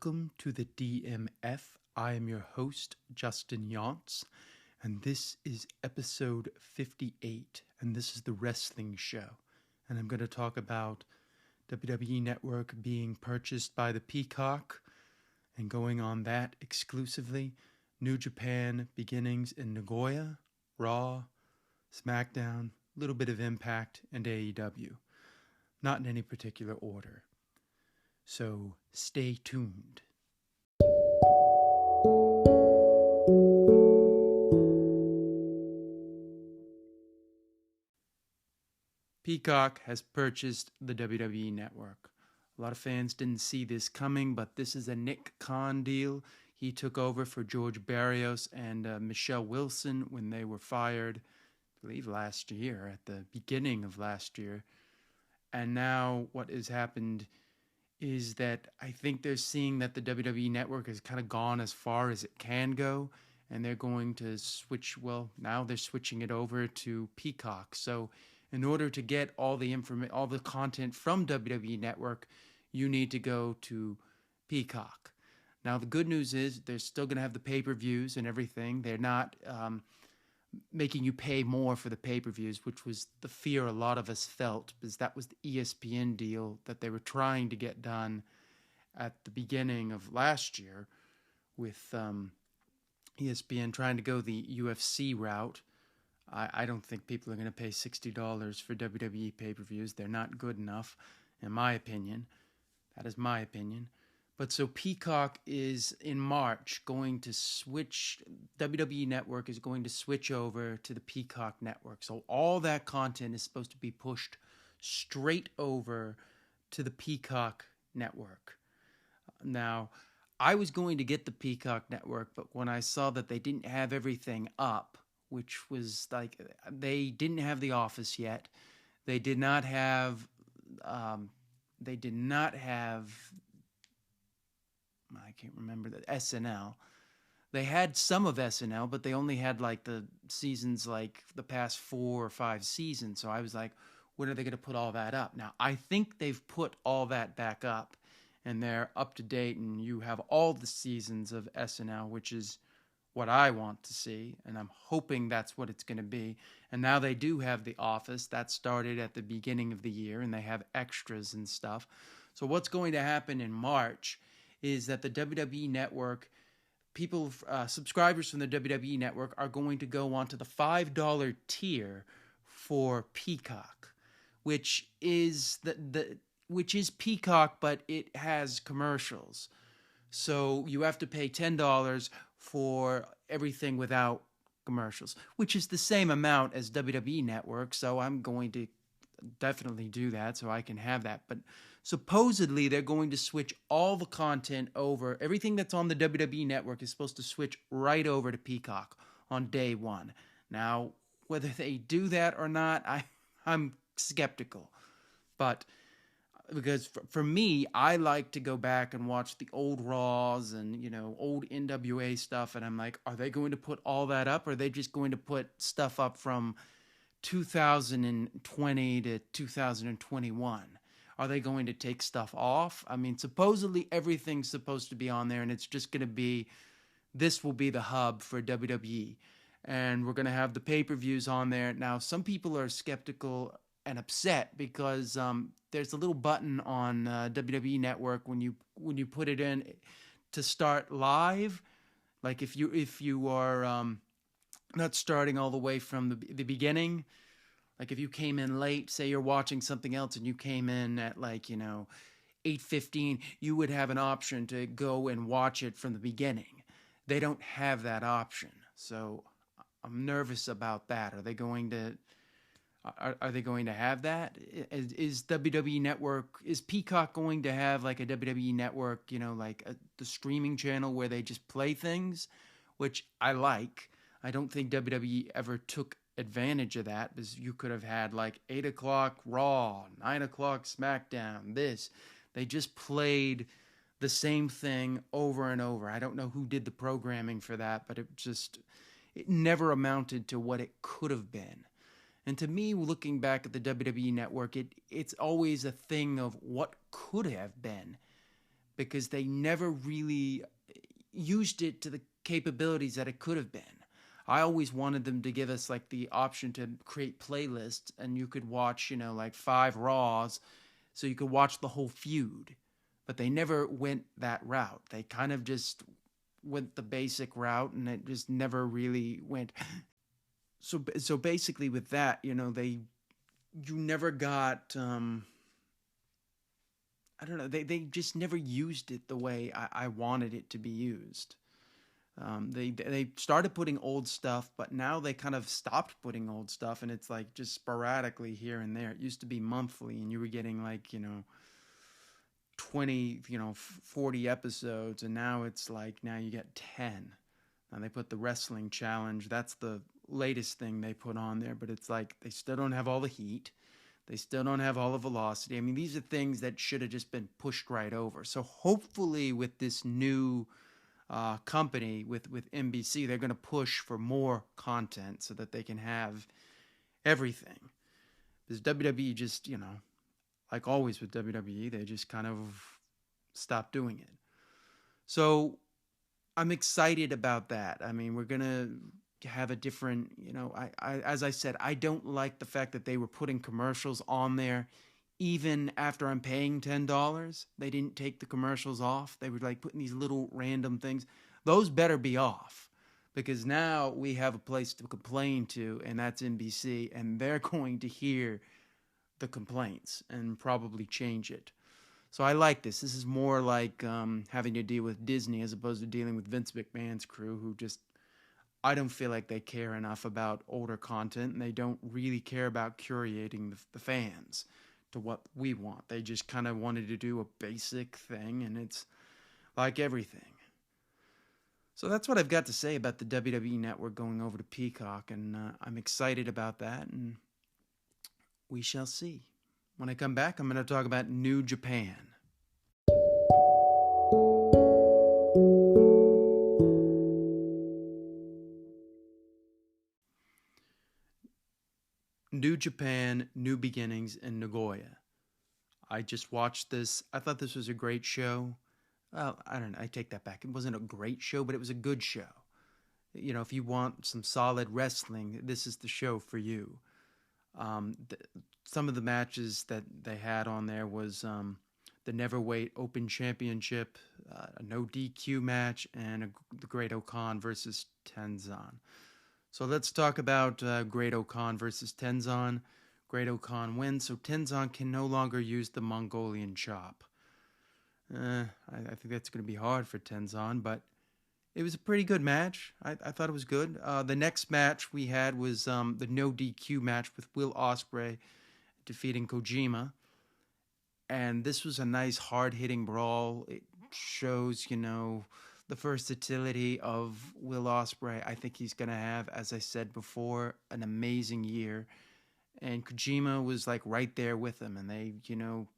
Welcome to the DMF. I am your host, Justin Yantz, and this is episode 58, and this is the wrestling show. And I'm going to talk about WWE Network being purchased by the Peacock and going on that exclusively, New Japan beginnings in Nagoya, Raw, SmackDown, a little bit of Impact, and AEW. Not in any particular order. So stay tuned. Peacock has purchased the WWE Network. A lot of fans didn't see this coming, but this is a Nick Khan deal. He took over for George Barrios and Michelle Wilson when they were fired, I believe last year, at the beginning of last year. And now what has happened is that I think they're seeing that the WWE Network has kind of gone as far as it can go, and they're going to switch, now they're switching it over to Peacock. So in order to get all the content from WWE Network, you need to go to Peacock. Now, the good news is they're still going to have the pay-per-views and everything. They're not making you pay more for the pay-per-views, which was the fear a lot of us felt, because that was the ESPN deal that they were trying to get done at the beginning of last year with ESPN trying to go the UFC route. I don't think people are going to pay $60 for WWE pay-per-views. They're not good enough, in my opinion. That is my opinion. But so Peacock is, in March, going to switch, WWE Network is going to switch over to the Peacock Network. So all that content is supposed to be pushed straight over to the Peacock Network. Now, I was going to get the Peacock Network, but when I saw that they didn't have everything up, which was like, they didn't have The Office yet. They did not have, I can't remember the SNL. They had some of SNL, but they only had like the seasons, like the past 4 or 5 seasons. So I was like, when are they going to put all that up? Now, I think they've put all that back up and they're up to date, and you have all the seasons of SNL, which is what I want to see, and I'm hoping that's what it's going to be. And now they do have The Office. That started at the beginning of the year, and they have extras and stuff. So what's going to happen in March is that the WWE Network, subscribers from the WWE Network are going to go onto the $5 tier for Peacock, which is which is Peacock, but it has commercials. So you have to pay $10 for everything without commercials, which is the same amount as WWE Network. So I'm going to definitely do that so I can have that. But supposedly they're going to switch all the content over. Everything that's on the WWE Network is supposed to switch right over to Peacock on day one. Now, whether they do that or not, I'm skeptical. But because for me, I like to go back and watch the old Raws and, old NWA stuff. And I'm like, are they going to put all that up? Or are they just going to put stuff up from 2020 to 2021? Are they going to take stuff off? I mean, supposedly everything's supposed to be on there, and it's just going to be, this will be the hub for WWE. And we're going to have the pay-per-views on there. Now, some people are skeptical and upset because there's a little button on WWE Network when you put it in to start live. Like if you are not starting all the way from the beginning. Like if you came in late, say you're watching something else and you came in at 8:15, you would have an option to go and watch it from the beginning. They don't have that option. So I'm nervous about that. Are they going to have that? Is WWE Network, is Peacock going to have like a WWE Network, the streaming channel where they just play things, which I like. I don't think WWE ever took advantage of that, because you could have had like 8 o'clock Raw, 9 o'clock SmackDown, this. They just played the same thing over and over. I don't know who did the programming for that, but it never amounted to what it could have been. And to me, looking back at the WWE Network, it's always a thing of what could have been. because they never really used it to the capabilities that it could have been. I always wanted them to give us like the option to create playlists, and you could watch, like 5 Raws, so you could watch the whole feud. But they never went that route. They kind of just went the basic route, and it just never really went. So basically, with that, you never got. I don't know. They just never used it the way I wanted it to be used. They started putting old stuff, but now they kind of stopped putting old stuff, and it's like just sporadically here and there. It used to be monthly, and you were getting like 20, 40 episodes, and now it's like now you get 10. And they put the wrestling challenge. That's the latest thing they put on there, but it's like they still don't have all the heat. They still don't have all the velocity. I mean, these are things that should have just been pushed right over. So hopefully with this new company, with NBC, they're going to push for more content so that they can have everything. Because WWE just, like always with WWE, they just kind of stopped doing it. So I'm excited about that. I mean, we're going to have a different, I as I said, I don't like the fact that they were putting commercials on there even after I'm paying $10. They didn't take the commercials off. They were like putting these little random things. Those better be off, because now we have a place to complain to, and that's NBC, and they're going to hear the complaints and probably change it. So I like this. This is more like having to deal with Disney as opposed to dealing with Vince McMahon's crew, who just, I don't feel like they care enough about older content, and they don't really care about curating the fans to what we want. They just kind of wanted to do a basic thing, and it's like everything. So that's what I've got to say about the WWE Network going over to Peacock, and I'm excited about that, and we shall see. When I come back, I'm going to talk about New Japan. New Japan, New Beginnings in Nagoya. I just watched this. I thought this was a great show. Well, I don't know. I take that back. It wasn't a great show, but it was a good show. If you want some solid wrestling, this is the show for you. Some of the matches that they had on there was the Neverweight Open Championship, a no DQ match, and the Great Okan versus Tenzan. So let's talk about Great Okan versus Tenzan. Great Okan wins, so Tenzan can no longer use the Mongolian chop. I think that's going to be hard for Tenzan, but it was a pretty good match. I thought it was good. The next match we had was the no DQ match with Will Ospreay defeating Kojima. And this was a nice hard-hitting brawl. It shows, the versatility of Will Ospreay. I think he's going to have, as I said before, an amazing year. And Kojima was like right there with him, and they,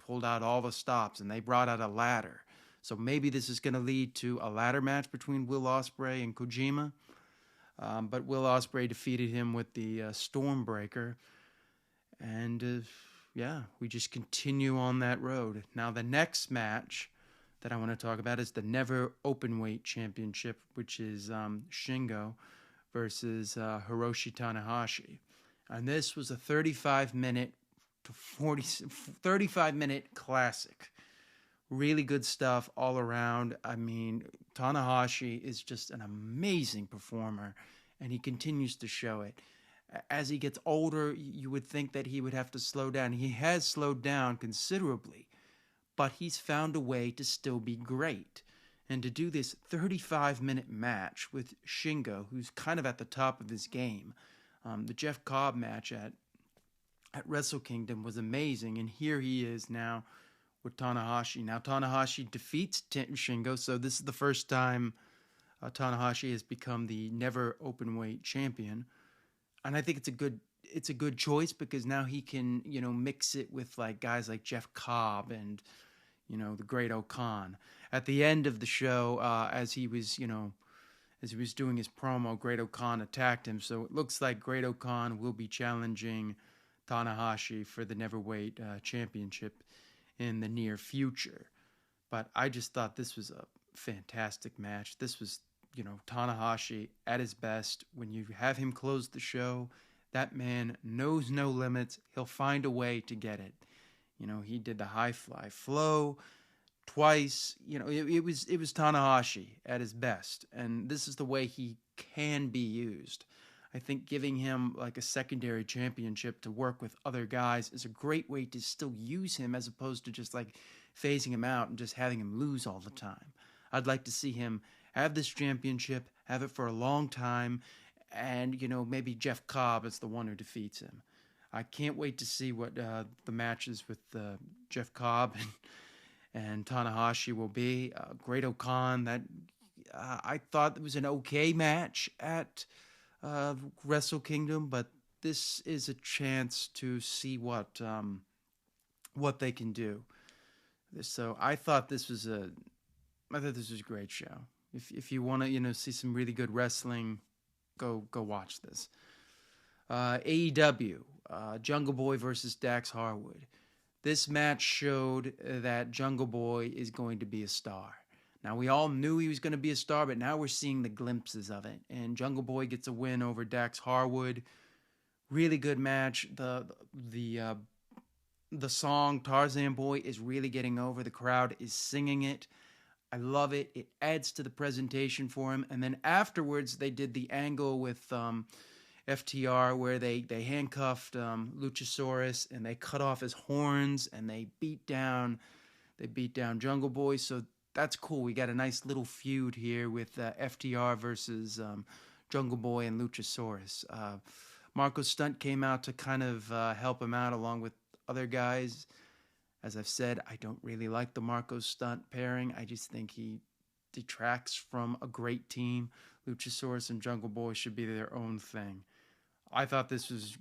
pulled out all the stops, and they brought out a ladder. So maybe this is going to lead to a ladder match between Will Ospreay and Kojima. But Will Ospreay defeated him with the Stormbreaker. And we just continue on that road. Now the next match that I want to talk about is the Never Openweight Championship, which is Shingo versus Hiroshi Tanahashi. And this was a 35-minute classic. Really good stuff all around. I mean, Tanahashi is just an amazing performer, and he continues to show it. As he gets older, you would think that he would have to slow down. He has slowed down considerably, but he's found a way to still be great. And to do this 35-minute match with Shingo, who's kind of at the top of his game, the Jeff Cobb match at Wrestle Kingdom was amazing, and here he is now with Tanahashi. Now Tanahashi defeats Shingo, so this is the first time Tanahashi has become the Never Openweight champion, and I think it's a good choice, because now he can mix it with like guys like Jeff Cobb and the Great Okan. At the end of the show, as he was doing his promo, Great Okan attacked him. So it looks like Great Okan will be challenging Tanahashi for the Neverweight Championship in the near future. But I just thought this was a fantastic match. This was, Tanahashi at his best. When you have him close the show, that man knows no limits. He'll find a way to get it. He did the high fly flow twice. It was Tanahashi at his best, and this is the way he can be used. I think giving him like a secondary championship to work with other guys is a great way to still use him, as opposed to just like phasing him out and just having him lose all the time. I'd like to see him have this championship, have it for a long time, and maybe Jeff Cobb is the one who defeats him. I can't wait to see what the matches with Jeff Cobb and Tanahashi will be. Great Okan, that I thought it was an okay match at Wrestle Kingdom, but this is a chance to see what they can do. So I thought this was a great show. If you want to see some really good wrestling, go watch this. AEW, Jungle Boy versus Dax Harwood. This match showed that Jungle Boy is going to be a star. Now, we all knew he was going to be a star, but now we're seeing the glimpses of it. And Jungle Boy gets a win over Dax Harwood. Really good match. The song Tarzan Boy is really getting over. The crowd is singing it. I love it. It adds to the presentation for him. And then afterwards, they did the angle with FTR where they handcuffed Luchasaurus and they cut off his horns and they beat down Jungle Boy. So that's cool. We got a nice little feud here with FTR versus Jungle Boy and Luchasaurus. Marco Stunt came out to kind of help him out along with other guys. As I've said, I don't really like the Marco Stunt pairing. I just think he detracts from a great team. Luchasaurus and Jungle Boy should be their own thing. I thought this was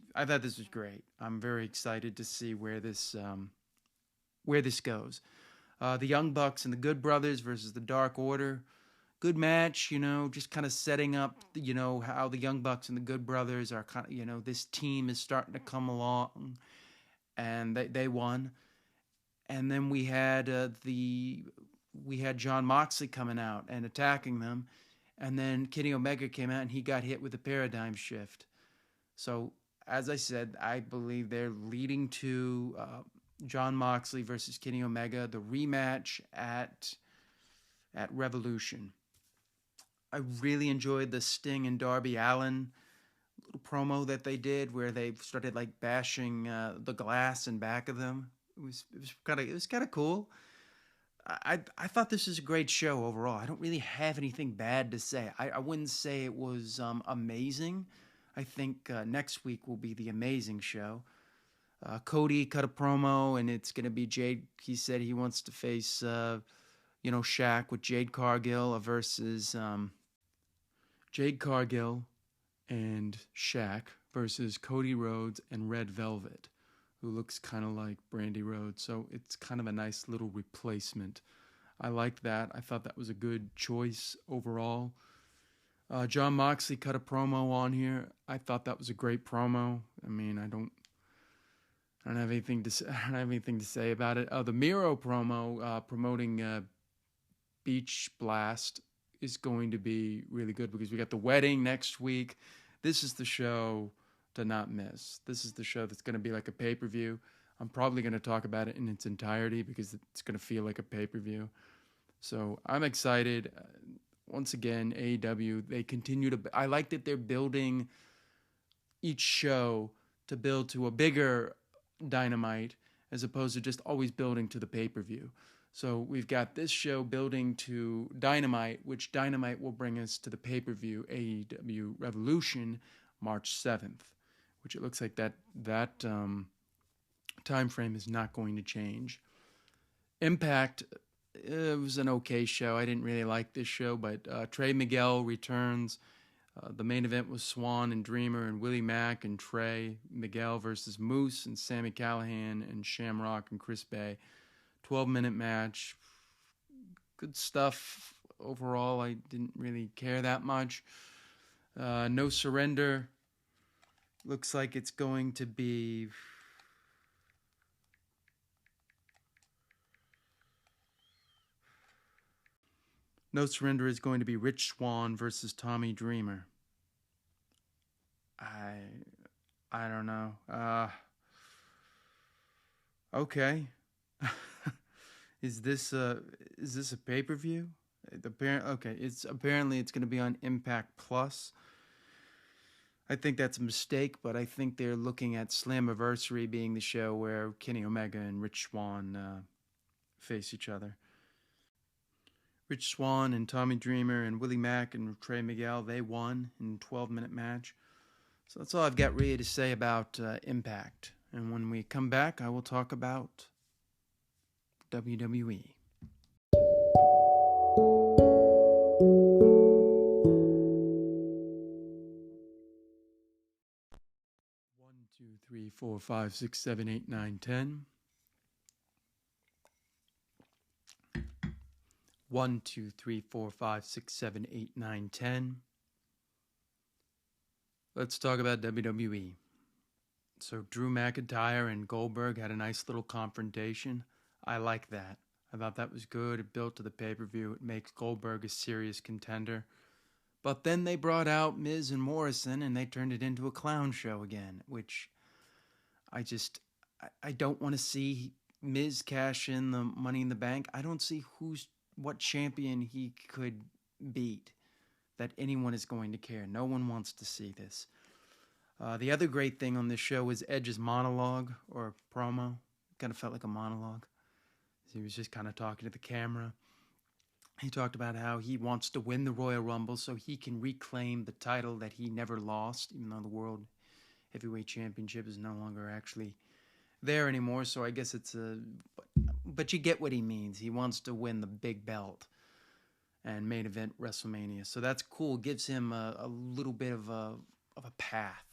great. I'm very excited to see where this goes. The Young Bucks and the Good Brothers versus the Dark Order. Good match, just kind of setting up, how the Young Bucks and the Good Brothers are kind of, this team is starting to come along, and they won. And then we had Jon Moxley coming out and attacking them, and then Kenny Omega came out and he got hit with a paradigm shift. So, as I said, I believe they're leading to Jon Moxley versus Kenny Omega, the rematch at Revolution. I really enjoyed the Sting and Darby Allin little promo that they did where they started like bashing the glass in back of them. It was kind of cool. I thought this was a great show overall. I don't really have anything bad to say. I wouldn't say it was amazing. I think next week will be the amazing show. Cody cut a promo, and it's going to be Jade. He said he wants to face, Shaq with Jade Cargill versus Jade Cargill and Shaq versus Cody Rhodes and Red Velvet, who looks kind of like Brandy Rhodes. So it's kind of a nice little replacement. I liked that. I thought that was a good choice overall. Jon Moxley cut a promo on here. I thought that was a great promo. I mean, I don't have anything to say. I don't have anything to say about it. The Miro promo promoting Beach Blast is going to be really good because we got the wedding next week. This is the show to not miss. This is the show that's going to be like a pay-per-view. I'm probably going to talk about it in its entirety because it's going to feel like a pay-per-view. So I'm excited. Once again, AEW, they continue to... I like that they're building each show to build to a bigger Dynamite as opposed to just always building to the pay-per-view. So we've got this show building to Dynamite, which Dynamite will bring us to the pay-per-view AEW Revolution March 7th, which it looks like that time frame is not going to change. Impact, it was an okay show. I didn't really like this show, but Trey Miguel returns. The main event was Swan and Dreamer and Willie Mack and Trey Miguel versus Moose and Sami Callihan and Shamrock and Chris Bay. 12-minute match. Good stuff overall. I didn't really care that much. No Surrender. Looks like it's going to be... No Surrender is going to be Rich Swann versus Tommy Dreamer. I don't know. Okay. Is this a pay-per-view? Apparently it's going to be on Impact Plus. I think that's a mistake, but I think they're looking at Slammiversary being the show where Kenny Omega and Rich Swann face each other. Rich Swann and Tommy Dreamer and Willie Mack and Trey Miguel, they won in a 12-minute match. So that's all I've got really to say about Impact. And when we come back, I will talk about WWE. 1, 2, 3, 4, 5, 6, 7, 8, 9, 10. 1, 2, 3, 4, 5, 6, 7, 8, 9, 10. Let's talk about WWE. So Drew McIntyre and Goldberg had a nice little confrontation. I like that. I thought that was good. It built to the pay-per-view. It makes Goldberg a serious contender. But then they brought out Miz and Morrison and they turned it into a clown show again, which I don't want to see Miz cash in the Money in the Bank. I don't see what champion he could beat that anyone is going to care. No one wants to see this. The other great thing on this show was Edge's monologue or promo. It kind of felt like a monologue. He was just kind of talking to the camera. He talked about how he wants to win the Royal Rumble so he can reclaim the title that he never lost, even though the World Heavyweight Championship is no longer actually there anymore. So I guess but you get what he means. He wants to win the big belt and main event WrestleMania. So that's cool. Gives him a little bit of a path.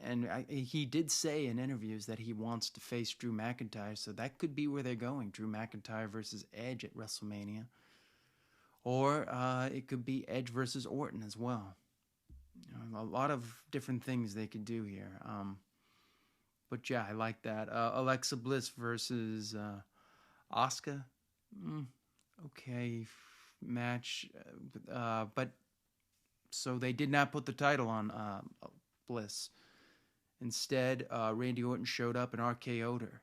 And he did say in interviews that he wants to face Drew McIntyre, so that could be where they're going. Drew McIntyre versus Edge at WrestleMania. Or it could be Edge versus Orton as well. A lot of different things they could do here. But yeah, I like that. Alexa Bliss versus Asuka. Okay match. But so they did not put the title on Bliss. Instead, Randy Orton showed up and RKO'd her.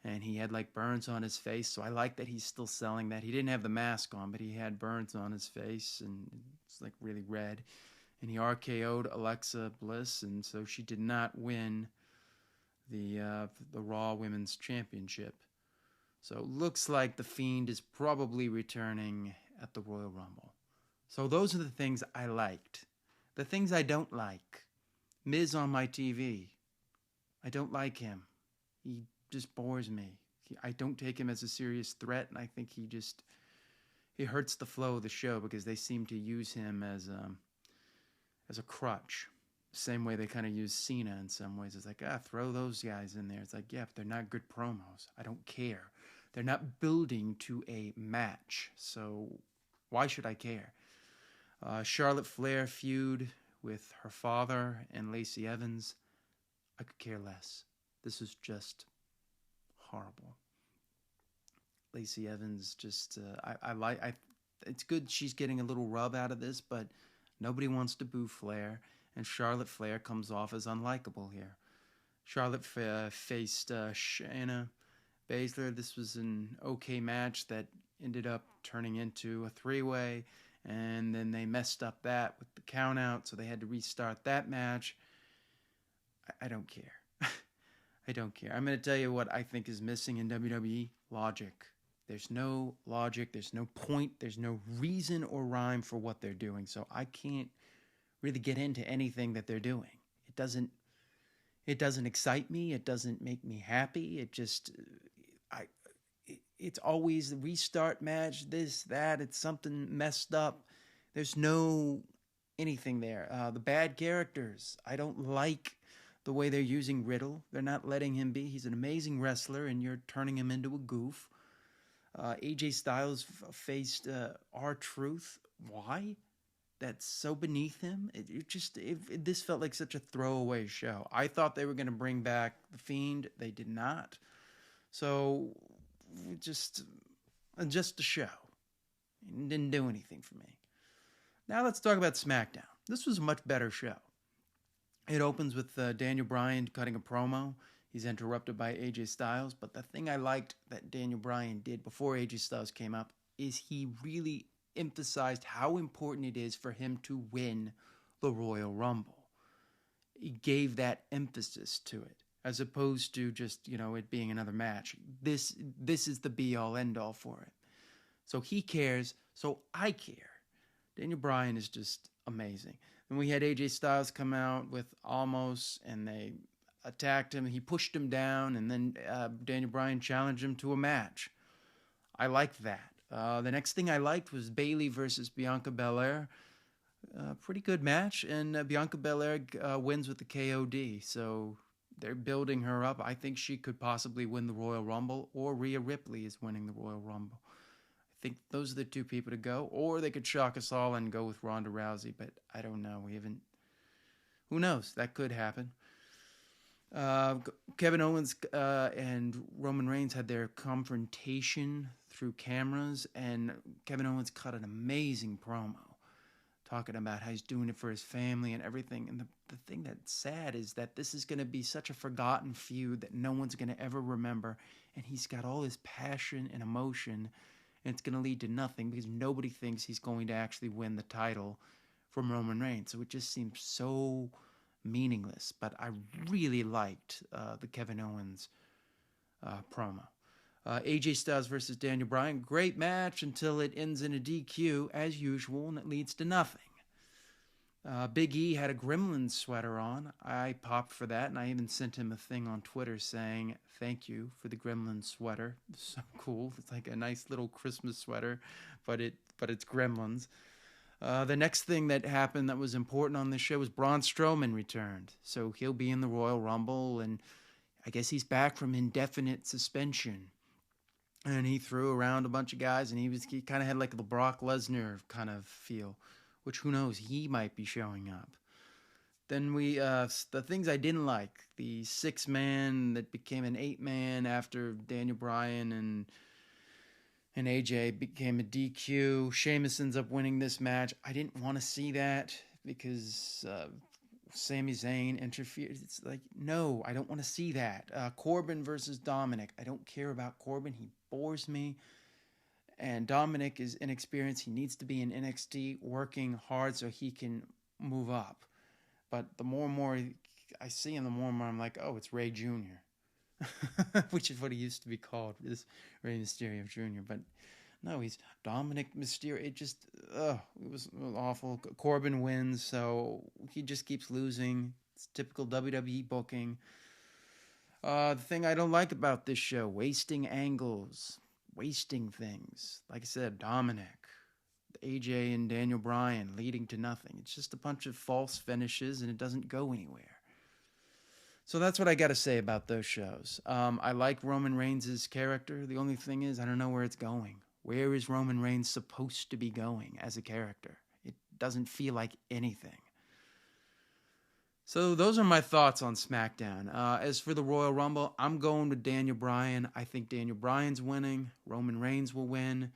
And he had like burns on his face. So I like that he's still selling that. He didn't have the mask on, but he had burns on his face. And it's like really red. And he RKO'd Alexa Bliss. And so she did not win the Raw Women's Championship. So it looks like The Fiend is probably returning at the Royal Rumble. So those are the things I liked. The things I don't like. Miz on my TV. I don't like him. He just bores me. I don't take him as a serious threat, and I think he hurts the flow of the show because they seem to use him as a crutch. Same way they kind of use Cena in some ways. It's like, throw those guys in there. It's like, yeah, but they're not good promos. I don't care. They're not building to a match, so why should I care? Charlotte Flair feud with her father and Lacey Evans, I could care less. This is just horrible. Lacey Evans just, it's good she's getting a little rub out of this, but nobody wants to boo Flair, and Charlotte Flair comes off as unlikable here. Charlotte faced Shayna Baszler. This was an okay match that ended up turning into a three-way, and then they messed up that with the count-out, so they had to restart that match. I don't care. I don't care. I'm going to tell you what I think is missing in WWE. Logic. There's no logic. There's no point. There's no reason or rhyme for what they're doing, so I can't really get into anything that they're doing. It doesn't excite me. It doesn't make me happy. It just... It's always the restart match, this, that. It's something messed up. There's no anything there. The bad characters. I don't like the way they're using Riddle. They're not letting him be. He's an amazing wrestler, and you're turning him into a goof. AJ Styles faced R-Truth. Why? That's so beneath him. This felt like such a throwaway show. I thought they were going to bring back The Fiend. They did not. So... just a show. It didn't do anything for me. Now let's talk about SmackDown. This was a much better show. It opens with Daniel Bryan cutting a promo. He's interrupted by AJ Styles. But the thing I liked that Daniel Bryan did before AJ Styles came up is he really emphasized how important it is for him to win the Royal Rumble. He gave that emphasis to it, as opposed to just, it being another match. This is the be-all, end-all for it. So he cares, so I care. Daniel Bryan is just amazing. And we had AJ Styles come out with Almost, and they attacked him. He pushed him down, and then Daniel Bryan challenged him to a match. I liked that. The next thing I liked was Bayley versus Bianca Belair. Pretty good match, and Bianca Belair wins with the KOD. So they're building her up. I think she could possibly win the Royal Rumble, or Rhea Ripley is winning the Royal Rumble. I think those are the two people to go, or they could shock us all and go with Ronda Rousey, but I don't know. Who knows? That could happen. Kevin Owens and Roman Reigns had their confrontation through cameras, and Kevin Owens cut an amazing promo talking about how he's doing it for his family and everything. And the thing that's sad is that this is going to be such a forgotten feud that no one's going to ever remember, and he's got all this passion and emotion, and it's going to lead to nothing because nobody thinks he's going to actually win the title from Roman Reigns. So it just seems so meaningless. But I really liked the Kevin Owens promo. AJ Styles versus Daniel Bryan, great match until it ends in a DQ as usual, and it leads to nothing. Big E had a Gremlins sweater on. I popped for that, and I even sent him a thing on Twitter saying thank you for the Gremlins sweater. It's so cool. It's like a nice little Christmas sweater, but it's Gremlins. The next thing that happened that was important on this show was Braun Strowman returned. So he'll be in the Royal Rumble, and I guess he's back from indefinite suspension. And he threw around a bunch of guys, and he kind of had like the Brock Lesnar kind of feel, which who knows, he might be showing up. Then the things I didn't like, the 6-man that became an 8-man after Daniel Bryan and AJ became a DQ. Sheamus ends up winning this match. I didn't want to see that because Sami Zayn interfered. It's like, no, I don't want to see that. Corbin versus Dominic. I don't care about Corbin. He bores me. And Dominic is inexperienced. He needs to be in NXT working hard so he can move up. But the more and more I see him, the more and more I'm like, oh, it's Ray Jr., which is what he used to be called, is Rey Mysterio Jr. But no, he's Dominic Mysterio. It was awful. Corbin wins, so he just keeps losing. It's typical WWE booking. The thing I don't like about this show, wasting angles, wasting things. Like I said, Dominic, AJ and Daniel Bryan leading to nothing. It's just a bunch of false finishes, and it doesn't go anywhere. So that's what I got to say about those shows. I like Roman Reigns' character. The only thing is, I don't know where it's going. Where is Roman Reigns supposed to be going as a character? It doesn't feel like anything. So those are my thoughts on SmackDown. As for the Royal Rumble, I'm going with Daniel Bryan. I think Daniel Bryan's winning. Roman Reigns will win.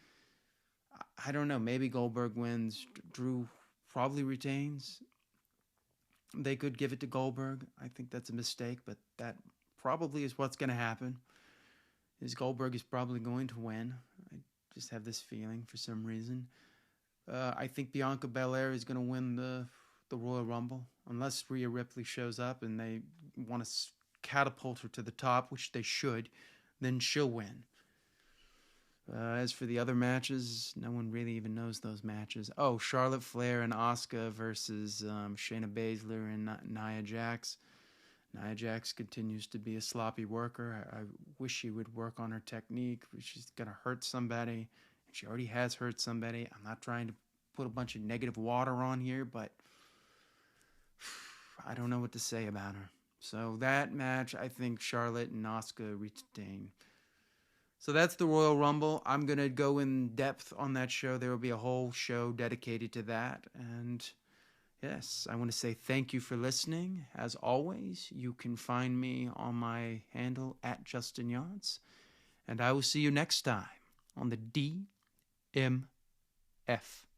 I don't know. Maybe Goldberg wins. Drew probably retains. They could give it to Goldberg. I think that's a mistake, but that probably is what's going to happen. Goldberg is probably going to win. I just have this feeling for some reason. I think Bianca Belair is going to win the Royal Rumble, unless Rhea Ripley shows up and they want to catapult her to the top, which they should, then she'll win. As for the other matches, no one really even knows those matches. Oh, Charlotte Flair and Asuka versus Shayna Baszler and Nia Jax. Nia Jax continues to be a sloppy worker. I wish she would work on her technique. She's going to hurt somebody, and she already has hurt somebody. I'm not trying to put a bunch of negative water on here, but I don't know what to say about her. So that match, I think Charlotte and Asuka retain. So that's the Royal Rumble. I'm going to go in depth on that show. There will be a whole show dedicated to that. And yes, I want to say thank you for listening. As always, you can find me on my handle at Justin Yance. And I will see you next time on the DMF. DMF.